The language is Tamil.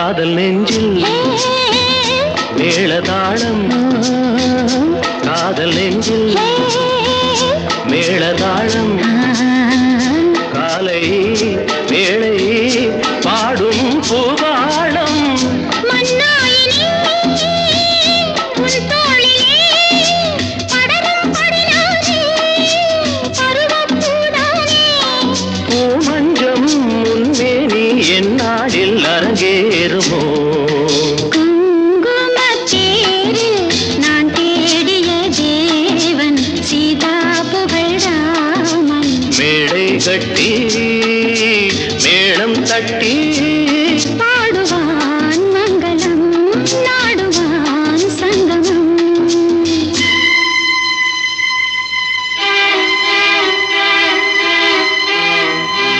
காதல் நெஞ்சில் மேளதாளம் காதல் நெஞ்சில் மேளதாளம் காலை வேளை பாடும் பூபாளம் பூமஞ்சம் முன்மேனி என்னாடில் அரங்கேறுமோ மேடை கட்டி மேளம் தட்டி